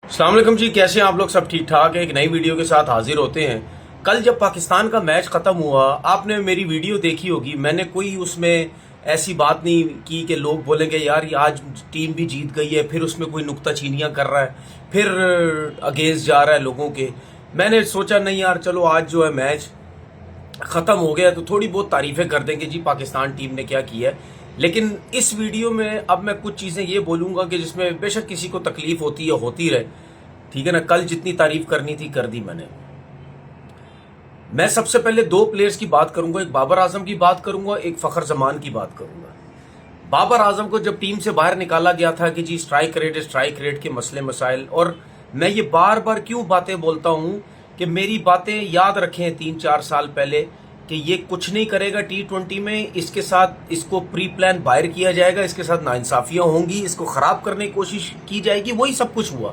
السلام علیکم جی، کیسے ہیں آپ لوگ؟ سب ٹھیک ٹھاک ہے؟ ایک نئی ویڈیو کے ساتھ حاضر ہوتے ہیں۔ کل جب پاکستان کا میچ ختم ہوا، آپ نے میری ویڈیو دیکھی ہوگی، میں نے کوئی اس میں ایسی بات نہیں کی کہ لوگ بولیں گے یار آج ٹیم بھی جیت گئی ہے، پھر اس میں کوئی نکتہ چینیاں کر رہا ہے، پھر اگینسٹ جا رہا ہے لوگوں کے۔ میں نے سوچا نہیں یار، چلو آج جو ہے میچ ختم ہو گیا تو تھوڑی بہت تعریفیں کر دیں گے جی پاکستان ٹیم نے کیا کیا ہے۔ لیکن اس ویڈیو میں اب میں کچھ چیزیں یہ بولوں گا کہ جس میں بے شک کسی کو تکلیف ہوتی ہے، ہوتی رہے، ٹھیک ہے نا۔ کل جتنی تعریف کرنی تھی کر دی میں نے۔ میں سب سے پہلے دو پلیئرز کی بات کروں گا، ایک بابر اعظم کی بات کروں گا، ایک فخر زمان کی بات کروں گا۔ بابر اعظم کو جب ٹیم سے باہر نکالا گیا تھا کہ جی اسٹرائک ریٹ کے مسئلے مسائل، اور میں یہ بار بار کیوں باتیں بولتا ہوں کہ میری باتیں یاد رکھیں 3-4 سال پہلے کہ یہ کچھ نہیں کرے گا T20 میں، اس کے ساتھ اس کو پری پلان باہر کیا جائے گا، اس کے ساتھ ناانصافیاں ہوں گی، اس کو خراب کرنے کی کوشش کی جائے گی، وہی سب کچھ ہوا۔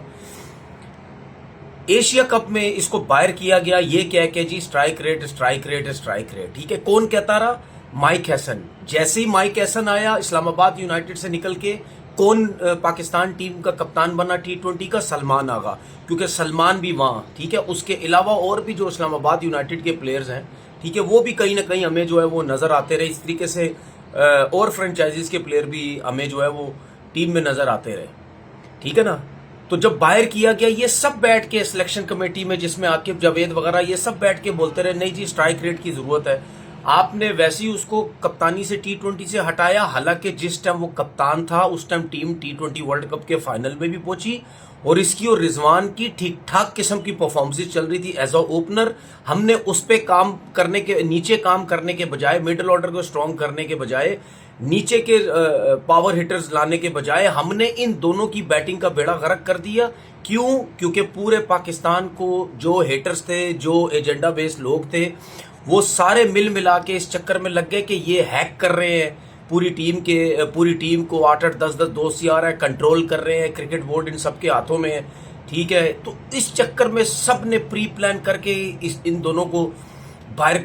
ایشیا کپ میں اس کو باہر کیا گیا یہ کہہ کہ جی اسٹرائک ریٹ، ٹھیک ہے۔ کون کہتا رہا؟ مائک ہیسن۔ جیسے ہی مائک ہیسن آیا اسلام آباد یونائٹڈ سے نکل کے، کون پاکستان ٹیم کا کپتان بنا T20 کا؟ سلمان آغا، کیونکہ سلمان بھی وہاں، ٹھیک ہے۔ اس کے علاوہ اور بھی جو اسلام آباد یونائٹڈ کے پلیئرز ہیں، ٹھیک ہے، وہ بھی کہیں نہ کہیں ہمیں جو ہے وہ نظر آتے رہے۔ اس طریقے سے اور فرنچائزز کے پلیئر بھی ہمیں جو ہے وہ ٹیم میں نظر آتے رہے، ٹھیک ہے نا۔ تو جب باہر کیا گیا، یہ سب بیٹھ کے سلیکشن کمیٹی میں، جس میں عاقب جاوید وغیرہ، یہ سب بیٹھ کے بولتے رہے نہیں جی اسٹرائک ریٹ کی ضرورت ہے۔ آپ نے ویسے ہی اس کو کپتانی سے T20 سے ہٹایا، حالانکہ جس ٹائم وہ کپتان تھا اس time team T20 world cup کے فائنل میں بھی پہنچی، اور اس کی اور رضوان کی ٹھیک ٹھاک قسم کی پرفارمنس چل رہی تھی ایز اے اوپنر۔ ہم نے اس پہ کام کرنے کے، نیچے کام کرنے کے بجائے، مڈل آرڈر کو اسٹرانگ کرنے کے بجائے، نیچے کے پاور ہٹرز لانے کے بجائے، ہم نے ان دونوں کی بیٹنگ کا بیڑا غرق کر دیا۔ کیوں؟ کیونکہ پورے پاکستان کو جو ہیٹرز تھے، جو ایجنڈا بیس لوگ تھے، وہ سارے مل ملا کے اس چکر میں لگ گئے کہ یہ ہیک کر رہے ہیں پوری ٹیم کو، 8-8 10-10 دوست آ رہا ہے، کنٹرول کر رہے ہیں، کرکٹ بورڈ ان سب کے ہاتھوں میں ہے، ٹھیک ہے۔ تو اس چکر میں سب نے پری پلان کر کے ان دونوں کو باہر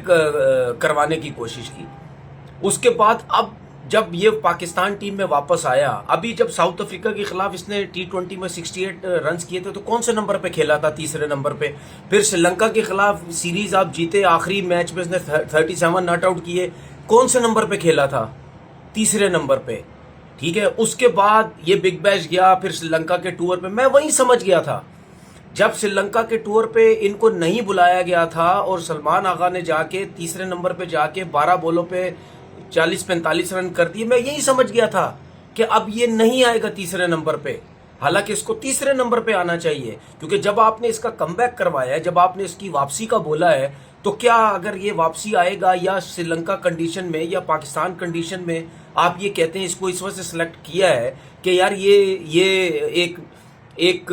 کروانے کی کوشش کی۔ اس کے بعد اب جب یہ پاکستان ٹیم میں واپس آیا، ابھی جب ساؤتھ افریقہ کے خلاف اس نے T20 میں 68 رنز کیے تھے، تو کون سے نمبر پہ کھیلا تھا؟ تیسرے نمبر پہ۔ پھر سری لنکا کے خلاف سیریز آپ جیتے، آخری میچ میں اس نے 37 ناٹ آؤٹ کیے، کون سے نمبر پہ کھیلا تھا؟ تیسرے نمبر پہ، ٹھیک ہے۔ اس کے بعد یہ بگ بیش گیا، پھر سری لنکا کے ٹور پہ، میں وہی سمجھ گیا تھا جب سری لنکا کے ٹور پہ ان کو نہیں بلایا گیا تھا، اور سلمان آغا نے جا کے تیسرے نمبر پہ جا کے 12 بالوں پہ 40-45 رن کر دیے، میں یہی سمجھ گیا تھا کہ اب یہ نہیں آئے گا تیسرے نمبر پہ، حالانکہ اس کو تیسرے نمبر پہ آنا چاہیے، کیونکہ جب آپ نے اس کا کم بیک کروایا ہے، جب آپ نے اس کی واپسی کا بولا ہے، تو کیا اگر یہ واپسی آئے گا یا سری لنکا کنڈیشن میں یا پاکستان کنڈیشن میں آپ یہ کہتے ہیں اس کو اس وجہ سے سلیکٹ کیا ہے کہ یار یہ ایک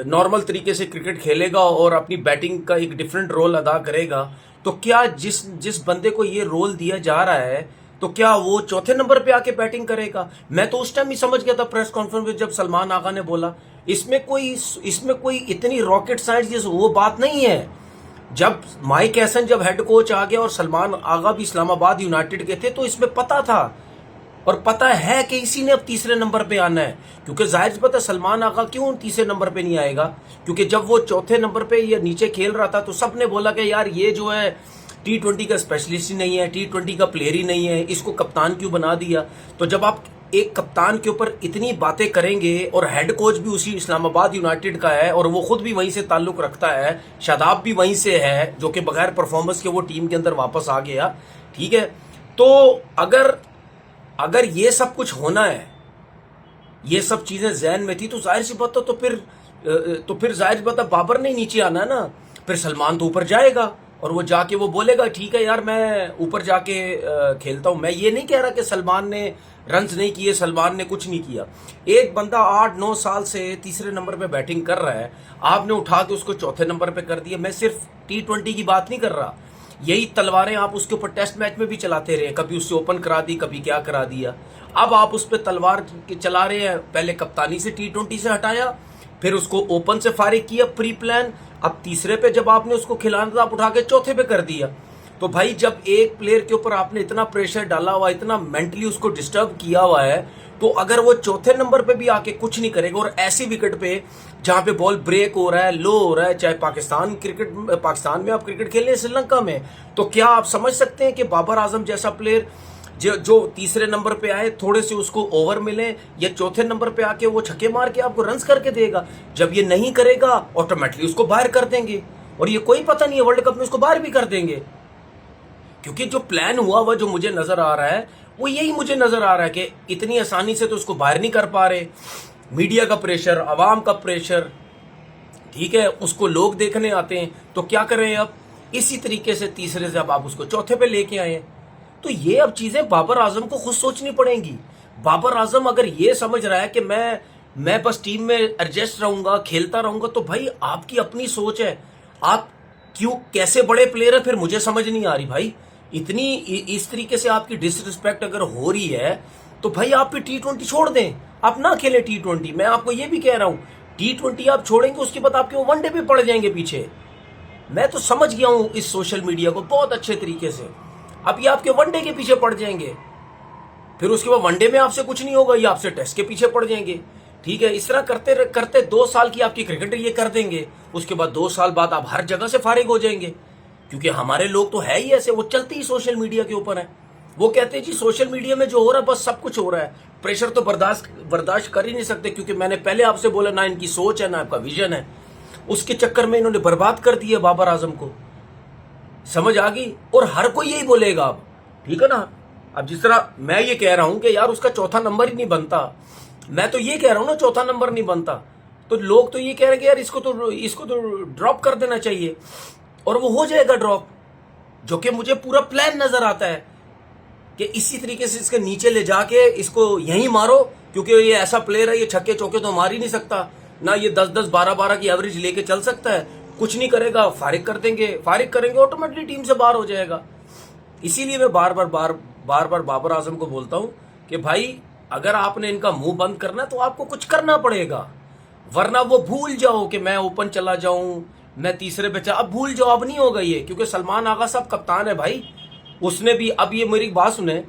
نارمل طریقے سے کرکٹ کھیلے گا اور اپنی بیٹنگ کا ایک ڈیفرنٹ رول ادا کرے گا، تو کیا جس بندے کو یہ رول دیا جا رہا ہے تو کیا وہ چوتھے نمبر پہ آ کے بیٹنگ کرے گا؟ میں تو اس ٹائم ہی سمجھ گیا تھا پریس کانفرنس میں جب سلمان آغا نے بولا، اس میں کوئی اتنی راکٹ سائنس وہ بات نہیں ہے۔ جب مائک ہیسن جب ہیڈ کوچ آ گیا اور سلمان آغا بھی اسلام آباد یونائٹڈ کے تھے، تو اس میں پتا تھا اور پتا ہے کہ اسی نے اب تیسرے نمبر پہ آنا ہے، کیونکہ ظاہر سی بات ہے سلمان آغا کیوں تیسرے نمبر پہ نہیں آئے گا؟ کیونکہ جب وہ چوتھے نمبر پہ یا نیچے کھیل رہا تھا تو سب نے بولا کہ یار یہ جو ہے T20 کا اسپیشلسٹ ہی نہیں ہے، T20 کا پلیئر ہی نہیں ہے، اس کو کپتان کیوں بنا دیا؟ تو جب آپ ایک کپتان کے اوپر اتنی باتیں کریں گے، اور ہیڈ کوچ بھی اسی اسلام آباد یونائٹڈ کا ہے، اور وہ خود بھی وہیں سے تعلق رکھتا ہے، شاداب بھی وہیں سے ہے، جو کہ بغیر پرفارمنس کے وہ ٹیم کے اندر واپس آ گیا، ٹھیک ہے۔ تو اگر یہ سب کچھ ہونا ہے، یہ سب چیزیں ذہن میں تھی، تو ظاہر سی بات تو پھر ظاہر سی بات ہے بابر نہیں نیچے آنا ہے نا، پھر سلمان تو اوپر جائے گا، اور وہ جا کے وہ بولے گا ٹھیک ہے یار میں اوپر جا کے کھیلتا ہوں۔ میں یہ نہیں کہہ رہا کہ سلمان نے رنز نہیں کیے، سلمان نے کچھ نہیں کیا۔ ایک بندہ 8-9 سال سے تیسرے نمبر پہ بیٹنگ کر رہا ہے، آپ نے اٹھا کے اس کو چوتھے نمبر پہ کر دیا۔ میں صرف T20 کی بات نہیں کر رہا، یہی تلواریں آپ اس کے اوپر ٹیسٹ میچ میں بھی چلاتے رہے، کبھی اس سے اوپن کرا دی، کبھی کیا کرا دیا۔ اب آپ اس پہ تلوار چلا رہے ہیں، پہلے کپتانی سے T20 سے ہٹایا، پھر اس کو اوپن سے فارغ کیا پری پلان، اب تیسرے پہ جب آپ نے اس کو کھلانا تھا آپ اٹھا کے چوتھے پہ کر دیا۔ تو بھائی جب ایک پلیئر کے اوپر آپ نے اتنا پریشر ڈالا ہوا، اتنا مینٹلی اس کو ڈسٹرب کیا ہوا ہے، تو اگر وہ چوتھے نمبر پہ بھی آ کے کچھ نہیں کرے گا اور ایسی وکٹ پہ جہاں پہ بال بریک ہو رہا ہے، لو ہو رہا ہے، چاہے پاکستان میں آپ کرکٹ کھیل رہے ہیں، سری لنکا میں، تو کیا آپ سمجھ سکتے ہیں کہ بابر اعظم جیسا پلیئر جو تیسرے نمبر پہ آئے، تھوڑے سے اس کو اوور ملیں، یا چوتھے نمبر پہ آ کے وہ چھکے مار کے آپ کو رنز کر کے دے گا؟ جب یہ نہیں کرے گا آٹومیٹلی اس کو باہر کر دیں گے، اور یہ کوئی پتہ نہیں ہے ورلڈ کپ میں اس کو باہر بھی کر دیں گے، کیونکہ جو پلان ہوا جو مجھے نظر آ رہا ہے وہ یہی مجھے نظر آ رہا ہے کہ اتنی آسانی سے تو اس کو باہر نہیں کر پا رہے، میڈیا کا پریشر، عوام کا پریشر، ٹھیک ہے، اس کو لوگ دیکھنے آتے ہیں، تو کیا کریں اب اسی طریقے سے تیسرے سے اب آپ اس کو چوتھے پہ لے کے آئے ہیں۔ تو یہ اب چیزیں بابر اعظم کو خود سوچنی پڑیں گی۔ بابر اعظم اگر یہ سمجھ رہا ہے کہ میں بس ٹیم میں ایڈجسٹ رہوں گا، کھیلتا رہوں گا، تو بھائی آپ کی اپنی سوچ ہے، آپ کیسے بڑے پلیئر ہیں پھر مجھے سمجھ نہیں آ رہی بھائی۔ اتنی اس طریقے سے آپ کی ڈس رسپیکٹ اگر ہو رہی ہے تو بھائی آپ بھی T20 چھوڑ دیں، آپ نہ کھیلیں T20۔ میں آپ کو یہ بھی کہہ رہا ہوں T20 آپ چھوڑیں گے، اس کے بعد آپ کے وہ ون ڈے پہ پڑ جائیں گے پیچھے۔ میں تو سمجھ گیا ہوں اس سوشل میڈیا کو بہت اچھے طریقے سے، اب یہ آپ کے ون ڈے کے پیچھے پڑ جائیں گے، پھر اس کے بعد ون ڈے میں آپ سے کچھ نہیں ہوگا، یہ آپ سے ٹیسٹ کے پیچھے پڑ جائیں گے، ٹھیک ہے۔ اس طرح کرتے کرتے 2 سال کی آپ کی کرکٹ یہ کر دیں گے، اس کے بعد 2 سال بعد آپ ہر جگہ سے فارغ ہو جائیں گے، کیونکہ ہمارے لوگ تو ہے ہی ایسے، وہ چلتے ہی سوشل میڈیا کے اوپر ہیں، وہ کہتے ہیں جی سوشل میڈیا میں جو ہو رہا ہے بس سب کچھ ہو رہا ہے، پریشر تو برداشت کر ہی نہیں سکتے، کیونکہ میں نے پہلے آپ سے بولا نہ ان کی سوچ ہے نہ آپ کا ویژن ہے، اس کے چکر میں انہوں نے برباد کر دیا بابر اعظم کو، سمجھ آ گئی؟ اور ہر کوئی یہی بولے گا اب، ٹھیک ہے نا۔ اب جس طرح میں یہ کہہ رہا ہوں کہ یار اس کا چوتھا نمبر ہی نہیں بنتا، میں تو یہ کہہ رہا ہوں نا چوتھا نمبر نہیں بنتا، تو لوگ تو یہ کہہ رہے ہیں کہ یار اس کو تو ڈراپ کر دینا چاہیے، اور وہ ہو جائے گا ڈراپ، جو کہ مجھے پورا پلان نظر آتا ہے کہ اسی طریقے سے اس کے نیچے لے جا کے اس کو یہیں مارو، کیونکہ یہ ایسا پلیئر ہے، یہ چھکے چوکے تو مار ہی نہیں سکتا، نہ یہ 10-10 12-12 کی ایوریج لے کے چل سکتا ہے، کچھ نہیں کرے گا، فارغ کر دیں گے، فارغ کریں گے آٹومیٹلی ٹیم سے باہر ہو جائے گا۔ اسی لیے میں بار بار بابر اعظم کو بولتا ہوں کہ بھائی اگر آپ نے ان کا منہ بند کرنا تو آپ کو کچھ کرنا پڑے گا، ورنہ وہ بھول جاؤ کہ میں اوپن چلا جاؤں، میں تیسرے پہ اب بھول جاؤ، اب نہیں ہوگا یہ، کیونکہ سلمان آغا صاحب کپتان ہے بھائی، اس نے بھی اب یہ میری بات سنیں،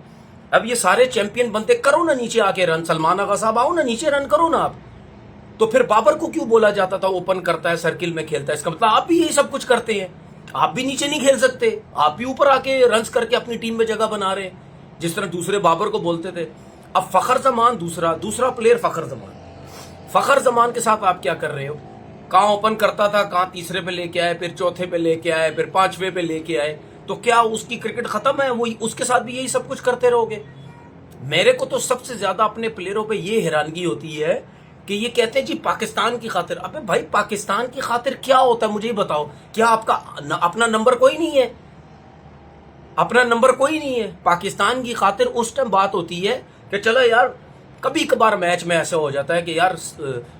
اب یہ سارے چیمپئن بنتے، کرو نا نیچے آ کے رن، سلمان آغا صاحب آؤ نا نیچے رن کرو نا آپ، تو پھر بابر کو کیوں بولا جاتا تھا اوپن کرتا ہے، سرکل میں کھیلتا ہے، اس کا مطلب آپ بھی یہی سب کچھ کرتے ہیں، آپ بھی نیچے نہیں کھیل سکتے، آپ بھی اوپر آ کے رنز کر کے اپنی ٹیم میں جگہ بنا رہے ہیں، جس طرح دوسرے بابر کو بولتے تھے۔ اب فخر زمان دوسرا پلیئر فخر زمان کے ساتھ آپ کیا کر رہے ہو؟ کہاں اوپن کرتا تھا، کہاں تیسرے پہ لے کے آئے، پھر چوتھے پہ لے کے آئے، پھر 5ویں پہ لے کے آئے، تو کیا اس کی کرکٹ ختم ہے؟ وہی اس کے ساتھ بھی یہی سب کچھ کرتے رہو گے؟ میرے کو تو سب سے زیادہ اپنے پلیئروں پہ یہ حیرانگی ہوتی ہے کہ یہ کہتے ہیں جی پاکستان کی خاطر، ابے بھائی پاکستان کی خاطر کیا ہوتا ہے مجھے ہی بتاؤ، کیا آپ کا اپنا نمبر کوئی نہیں ہے؟ اپنا نمبر کوئی نہیں ہے؟ پاکستان کی خاطر اس ٹائم بات ہوتی ہے کہ چلو یار کبھی کبھار میچ میں ایسا ہو جاتا ہے کہ یار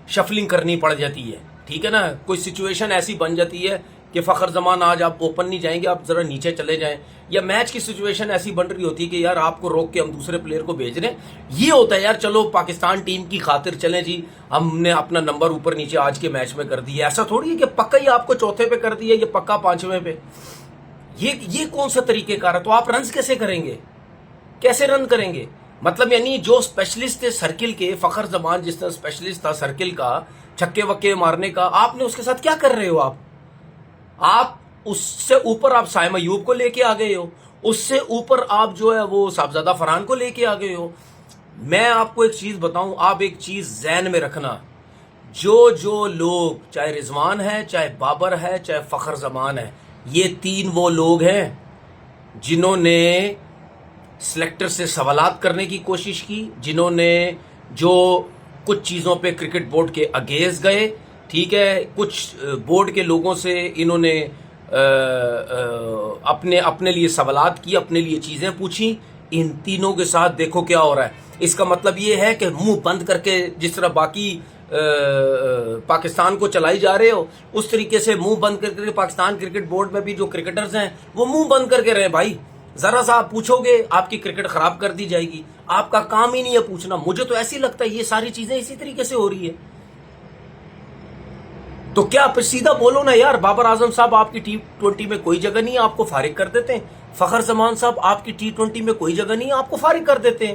شفلنگ کرنی پڑ جاتی ہے، ٹھیک ہے نا، کوئی سچویشن ایسی بن جاتی ہے کہ فخر زمان آج آپ اوپن نہیں جائیں گے، آپ ذرا نیچے چلے جائیں، یا میچ کی سچویشن ایسی بن رہی ہوتی ہے کہ یار آپ کو روک کے ہم دوسرے پلیئر کو بھیج رہے ہیں، یہ ہوتا ہے یار چلو پاکستان ٹیم کی خاطر چلیں جی، ہم نے اپنا نمبر اوپر نیچے آج کے میچ میں کر دیا۔ ایسا تھوڑی ہے کہ پکا ہی آپ کو چوتھے پہ کر دیا، یہ پکا 5ویں پہ، یہ کون سا طریقہ کار ہے؟ تو آپ رنز کیسے کریں گے؟ کیسے رن کریں گے؟ مطلب یعنی جو اسپیشلسٹ تھے سرکل کے، فخر زمان جس طرح اسپیشلسٹ تھا سرکل کا، چھکے وکے مارنے کا، آپ نے اس کے ساتھ کیا کر رہے ہو؟ آپ اس سے اوپر آپ سائم ایوب کو لے کے آ گئے ہو، اس سے اوپر آپ جو ہے وہ صاحبزادہ فرحان کو لے کے آ گئے ہو۔ میں آپ کو ایک چیز بتاؤں، آپ ایک چیز ذہن میں رکھنا، جو لوگ چاہے رضوان ہے، چاہے بابر ہے، چاہے فخر زمان ہے، یہ 3 وہ لوگ ہیں جنہوں نے سلیکٹر سے سوالات کرنے کی کوشش کی، جنہوں نے جو کچھ چیزوں پہ کرکٹ بورڈ کے اگینسٹ گئے، ٹھیک ہے، کچھ بورڈ کے لوگوں سے انہوں نے اپنے لیے سوالات کی، اپنے لیے چیزیں پوچھی، ان تینوں کے ساتھ دیکھو کیا ہو رہا ہے۔ اس کا مطلب یہ ہے کہ منہ بند کر کے جس طرح باقی پاکستان کو چلائی جا رہے ہو، اس طریقے سے منہ بند کر کے پاکستان کرکٹ بورڈ میں بھی جو کرکٹرز ہیں وہ منہ بند کر کے رہے بھائی، ذرا سا آپ پوچھو گے آپ کی کرکٹ خراب کر دی جائے گی، آپ کا کام ہی نہیں ہے پوچھنا۔ مجھے تو ایسی لگتا ہے یہ ساری چیزیں اسی طریقے سے ہو رہی ہے، تو کیا آپ سیدھا بولو نا یار، بابر اعظم صاحب آپ کی T20 میں کوئی جگہ نہیں ہے، آپ کو فارغ کر دیتے ہیں، فخر زمان صاحب آپ کی T20 میں کوئی جگہ نہیں ہے، آپ کو فارغ کر دیتے ہیں،